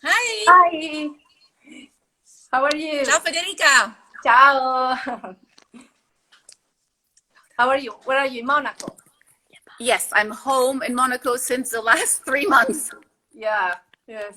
Hi! Hi! How are you? Ciao Federica! Ciao! How are you? Where are you? In Monaco? Yes, I'm home in Monaco since the last 3 months. Yeah, yes.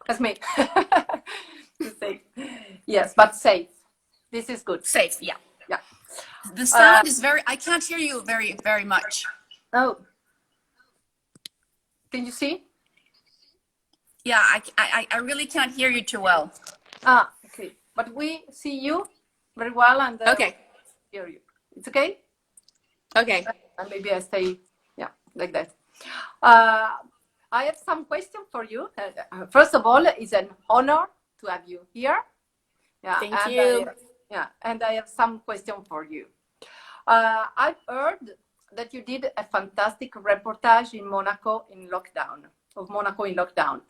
That's me. Safe. Yes, but safe. This is good. Safe, yeah. Yeah. The sound is I can't hear you very much. Oh. Can you see? Yeah, I really can't hear you too well. Ah, okay. But we see you very well and Okay. hear you. It's okay? Okay. And maybe I stay, yeah, like that. I have some questions for you. First of all, it's an honor to have you here. Yeah, Thank you. And I have some questions for you. I've heard that you did a fantastic reportage in Monaco in lockdown, of Monaco in lockdown.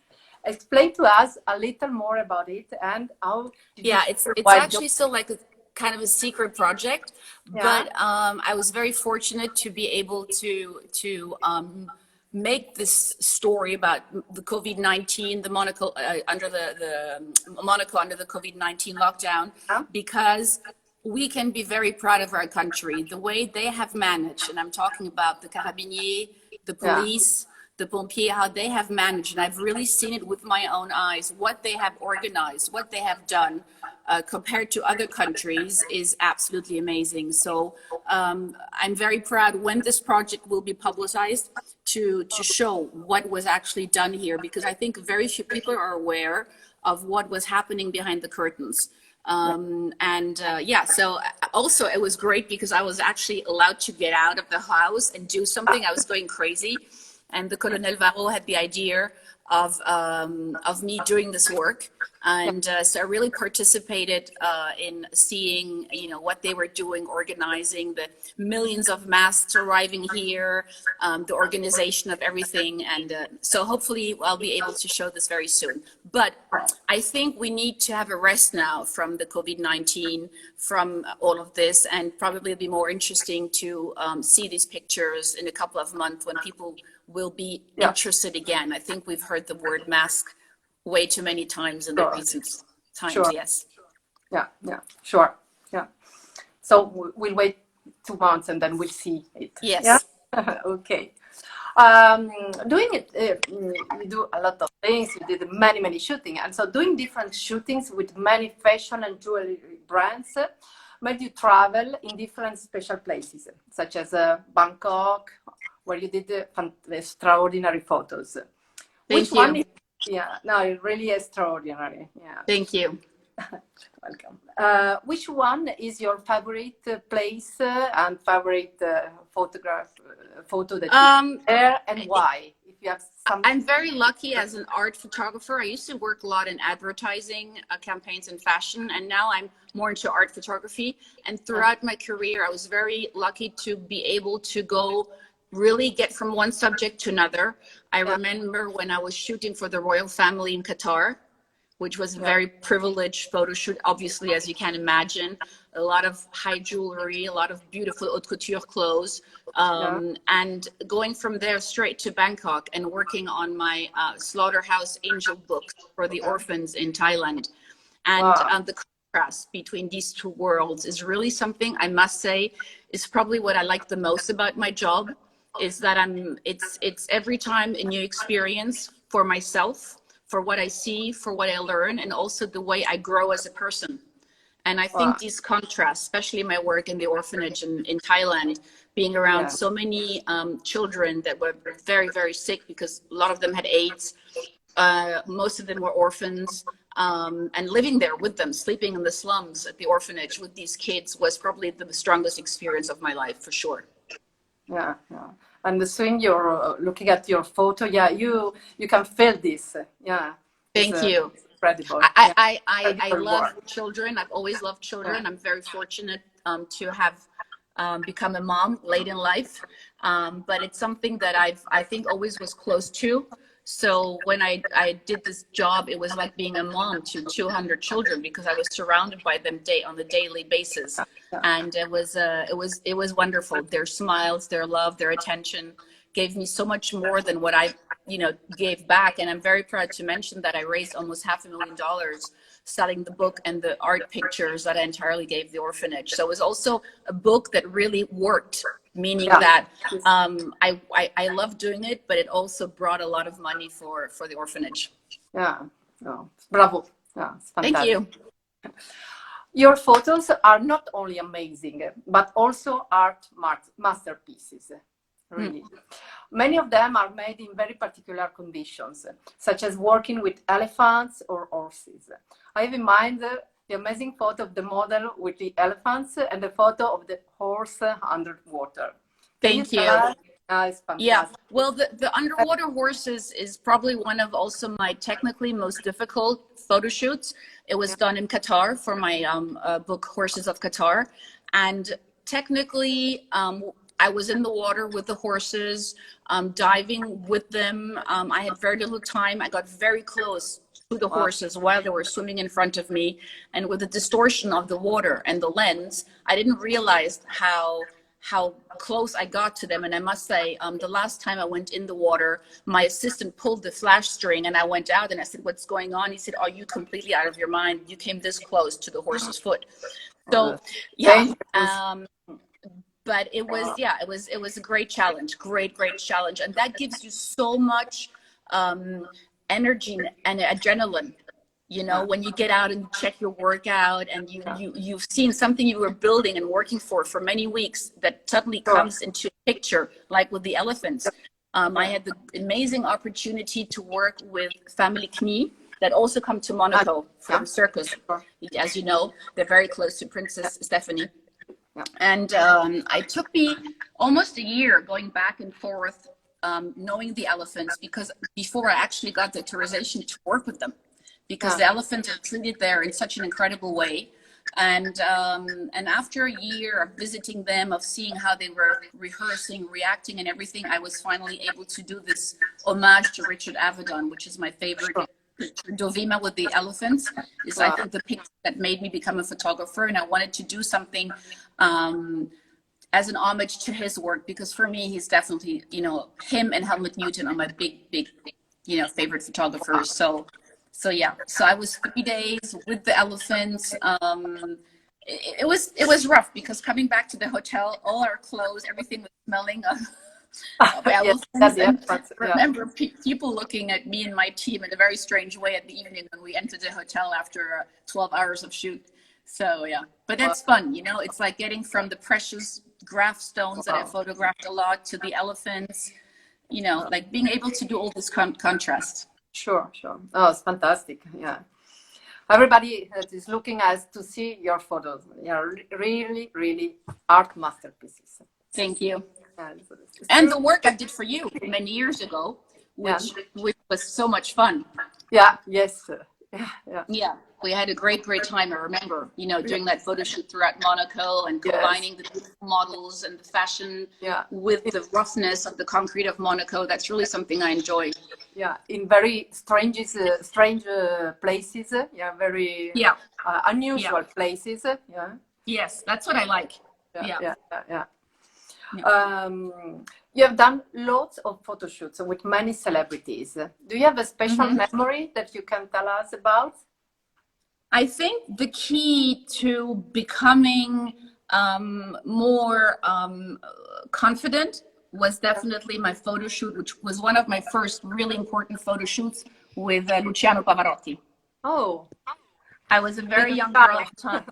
Explain to us a little more about it and how did Yeah, you it's actually still like a kind of a secret project, but I was very fortunate to be able to make this story about the COVID-19, the Monaco under the Monaco under the COVID-19 lockdown, because we can be very proud of our country, the way they have managed, and I'm talking about the carabiniers, the police, the pompiers, how they have managed, and I've really seen it with my own eyes. What they have organized, what they have done compared to other countries is absolutely amazing. So I'm very proud when this project will be publicized to show what was actually done here, because I think very few people are aware of what was happening behind the curtains. So also it was great because I was actually allowed to get out of the house and do something. I was going crazy. And the Colonel Varro had the idea of me doing this work. And so I really participated in seeing, what they were doing, organizing the millions of masks arriving here, the organization of everything. And so hopefully I'll be able to show this very soon. But I think we need to have a rest now from the COVID-19, from all of this, and probably it'll be more interesting to see these pictures in a couple of months when people will be interested again. I think we've heard the word mask way too many times in the recent times. Yes. Yeah, sure. Yeah. So we'll wait 2 months and then we'll see it. Yes. Yeah? Okay. Doing it, you do a lot of things. You did many shootings, and so doing different shootings with many fashion and jewelry brands made you travel in different special places, such as Bangkok, where you did extraordinary photos. Thank you. Really extraordinary. Yeah. Thank you. Welcome. Which one is your favorite place and favorite photo that you there, and why? If you have something. I'm very lucky as an art photographer. I used to work a lot in advertising campaigns and fashion, and now I'm more into art photography. And throughout my career, I was very lucky to be able to go really get from one subject to another. I remember when I was shooting for the royal family in Qatar, which was a very privileged photo shoot, obviously, as you can imagine. A lot of high jewelry, a lot of beautiful haute couture clothes. And going from there straight to Bangkok and working on my Slaughterhouse Angel book for the orphans in Thailand. And the contrast between these two worlds is really something, I must say, is probably what I like the most about my job, is that it's every time a new experience for myself, for what I see, for what I learn, and also the way I grow as a person. And I think these contrasts, especially my work in the orphanage in Thailand, being around so many children that were very sick because a lot of them had AIDS, most of them were orphans, and living there with them, sleeping in the slums at the orphanage with these kids was probably the strongest experience of my life, for sure. Yeah. And seeing you're looking at your photo, you can feel this. Yeah. Thank you. Incredible. I love children. I've always loved children. I'm very fortunate to have become a mom late in life. But it's something that I think always was close to. So when I did this job, it was like being a mom to 200 children because I was surrounded by them on the daily basis. And it was wonderful. Their smiles, their love, their attention, gave me so much more than what I, gave back. And I'm very proud to mention that I raised almost $500,000 selling the book and the art pictures that I entirely gave the orphanage. So it was also a book that really worked, meaning that I love doing it, but it also brought a lot of money for the orphanage. Yeah, oh, bravo. Yeah, it's fantastic. Thank you. Your photos are not only amazing, but also art masterpieces, really. Many of them are made in very particular conditions, such as working with elephants or horses. I have in mind the amazing photo of the model with the elephants and the photo of the horse underwater. Thank you. It's fantastic. Yeah, well, the underwater horses is probably one of also my technically most difficult photo shoots. It was done in Qatar for my book, Horses of Qatar. And technically, I was in the water with the horses, diving with them. I had very little time. I got very close to the horses while they were swimming in front of me. And with the distortion of the water and the lens, I didn't realize how close I got to them. And I must say, the last time I went in the water, my assistant pulled the flash string and I went out and I said, "What's going on?" He said, "Are you completely out of your mind? You came this close to the horse's foot." So yeah, but it was a great challenge, great challenge. And that gives you so much energy and adrenaline. When you get out and check your workout and you've seen something you were building and working for many weeks that suddenly comes into a picture, like with the elephants. I had the amazing opportunity to work with family Knie that also come to Monaco from circus. As you know, they're very close to Princess Stephanie. And it took me almost a year going back and forth, knowing the elephants, because before I actually got the authorization to work with them. Because the elephants are treated there in such an incredible way. And after a year of visiting them, of seeing how they were rehearsing, reacting and everything, I was finally able to do this homage to Richard Avedon, which is my favorite. Dovima with the elephants is, I think, the picture that made me become a photographer. And I wanted to do something as an homage to his work, because for me, he's definitely, him and Helmut Newton are my big, favorite photographers. So yeah, so I was 3 days with the elephants. It was rough because coming back to the hotel, all our clothes, everything was smelling of elephants. Remember people looking at me and my team in a very strange way at the evening when we entered the hotel after 12 hours of shoot. So yeah, but that's fun, it's like getting from the precious graph stones that I photographed a lot to the elephants, like being able to do all this contrast. Sure. Oh, it's fantastic. Yeah. Everybody that is looking at to see your photos. They are really art masterpieces. Thank you. And the work I did for you many years ago, which was so much fun. Yeah. Yes. Yeah. We had a great time. I remember, doing that photo shoot throughout Monaco and combining the beautiful models and the fashion with the roughness of the concrete of Monaco. That's really something I enjoy. Yeah, in very strange places. Very unusual places. Yeah. Yes, that's what I like. Yeah. You have done lots of photo shoots with many celebrities. Do you have a special memory that you can tell us about? I think the key to becoming more confident was definitely my photo shoot, which was one of my first really important photo shoots with Luciano Pavarotti. Oh. I was a very young girl at the time.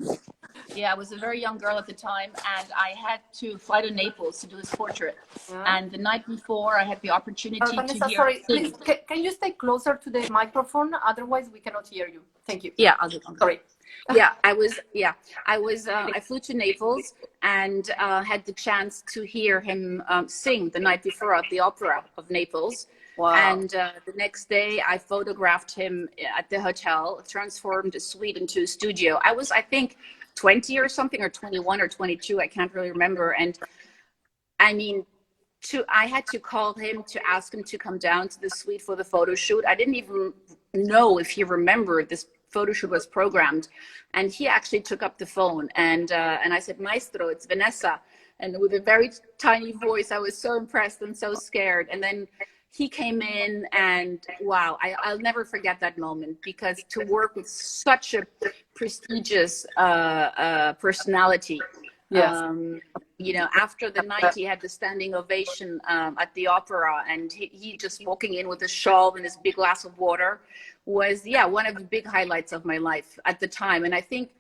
Yeah, I was a very young girl at the time, and I had to fly to Naples to do his portrait. And the night before, I had the opportunity Vanessa, to hear. Sorry, please, can you stay closer to the microphone? Otherwise, we cannot hear you. Thank you. Yeah, sorry. I flew to Naples and had the chance to hear him sing the night before at the Opera of Naples. Wow. And the next day I photographed him at the hotel, transformed a suite into a studio. I was, I think, 20 or something, or 21 or 22, I can't really remember. And I mean, I had to call him to ask him to come down to the suite for the photo shoot. I didn't even know if he remembered this photo shoot was programmed. And he actually took up the phone and I said, "Maestro, it's Vanessa." and with a very tiny voice. I was so impressed and so scared. And then he came in, and wow, I'll never forget that moment, because to work with such a prestigious personality. Yes. You know, after the night, he had the standing ovation at the opera, and he just walking in with a shawl and his big glass of water was, yeah, one of the big highlights of my life at the time. And I think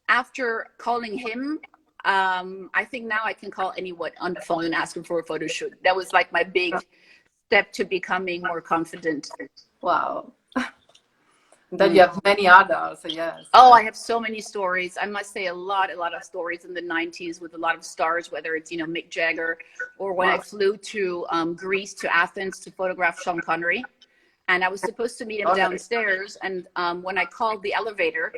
after calling him, I think now I can call anyone on the phone and ask him for a photo shoot. That was like my big step to becoming more confident. Wow. Then you have many others, yes. Oh, I have so many stories. I must say a lot of stories in the 90s with a lot of stars, whether it's, you know, Mick Jagger, or when I flew to Greece, to Athens, to photograph Sean Connery. And I was supposed to meet him downstairs. And when I called the elevator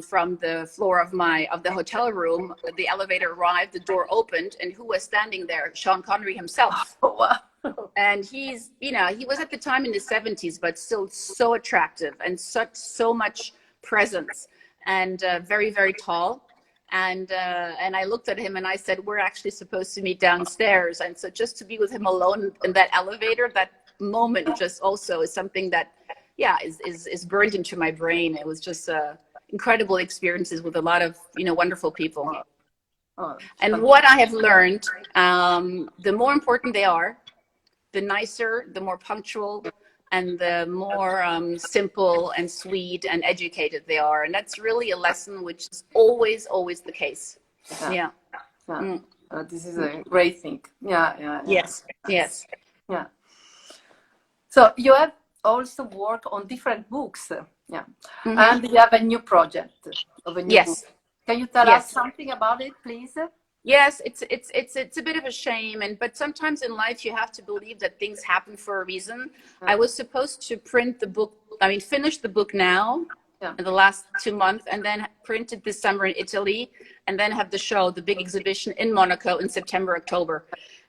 from the floor of the hotel room, the elevator arrived, the door opened, and who was standing there? Sean Connery himself. Oh, wow. And he's, you know, he was at the time in his 70s, but still so attractive and so much presence, and very, very tall. And I looked at him and I said, we're actually supposed to meet downstairs. And so just to be with him alone in that elevator, that moment just also is something that, yeah, is burned into my brain. It was just incredible experiences with a lot of, you know, wonderful people. And what I have learned, the more important they are, the nicer, the more punctual, and the more simple and sweet and educated they are. And that's really a lesson which is always the case. Yeah. This is a great thing. Yeah. Yes. Yeah. So you have also worked on different books. Yeah. And you have a new project of a new book. Can you tell us something about it, please? Yes, it's a bit of a shame, but sometimes in life you have to believe that things happen for a reason. I was supposed to print the book, finish the book now in the last 2 months, and then print it this summer in Italy, and then have the show, the big exhibition in Monaco in September, October.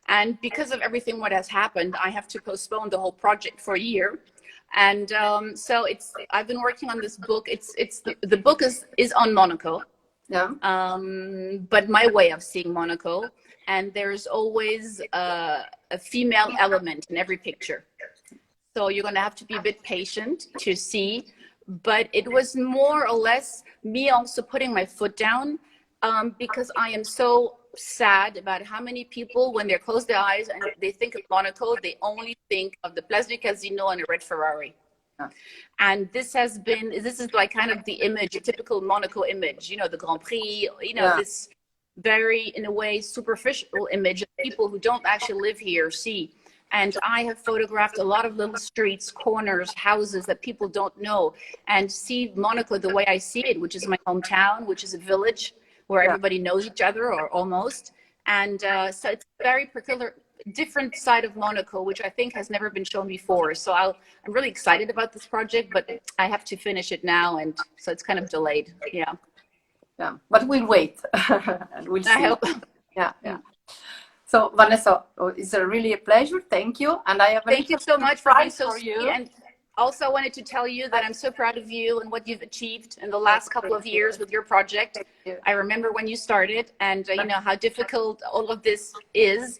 And because of everything what has happened, I have to postpone the whole project for a year. And so I've been working on this book. The book is on Monaco. Yeah. But my way of seeing Monaco, and there's always a female element in every picture. So you're going to have to be a bit patient to see. But it was more or less me also putting my foot down, because I am so sad about how many people, when they close their eyes and they think of Monaco, they only think of the Place du Casino and a red Ferrari. And this is like kind of the image, a typical Monaco image, you know, the Grand Prix, you know, this very, in a way, superficial image of people who don't actually live here see. And I have photographed a lot of little streets, corners, houses that people don't know, and see Monaco the way I see it, which is my hometown, which is a village where everybody knows each other, or almost. And so it's a very peculiar, different side of Monaco, which I think has never been shown before. So I'm really excited about this project, but I have to finish it now, and so it's kind of delayed. Yeah. But we'll wait and we'll see. I hope. Yeah. So Vanessa, it's really a pleasure. Thank you, and I have thank you so much for being so sweet. And also, I wanted to tell you that I'm so proud of you and what you've achieved in the last couple of years with your project. I remember when you started, and you know how difficult all of this is.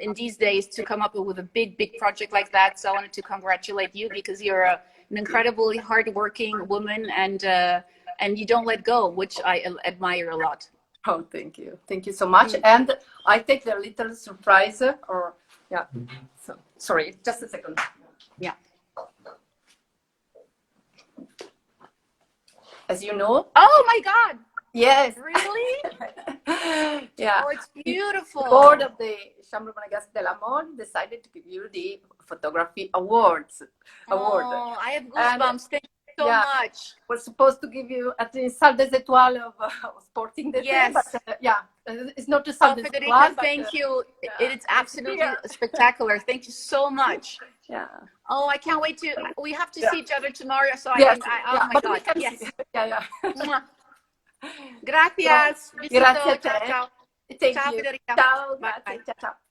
In these days, to come up with a big project like that. So I wanted to congratulate you, because you're an incredibly hardworking woman, and you don't let go, which I admire a lot. Oh, thank you so much. And I take the little surprise, so sorry, just a second. Yeah. As you know. Oh my God. Yes. Really? Yeah. Oh, it's beautiful. The board of the Chambre Monégasque de la Mode decided to give you the photography award. Oh, I have goosebumps. Thank you so much. We're supposed to give you at the Salle des Étoiles of Sporting the Yes. But it's not the Salle des Federica, Étoiles. Thank you. It's absolutely spectacular. Thank you so much. Yeah. Oh, I can't wait to. We have to see each other tomorrow. So Yes. oh my God. Yes. Yeah. Gracias. Grazie a te. Ciao. Thank Ciao, you. Federica. Ciao. Bye. Grazie. Ciao.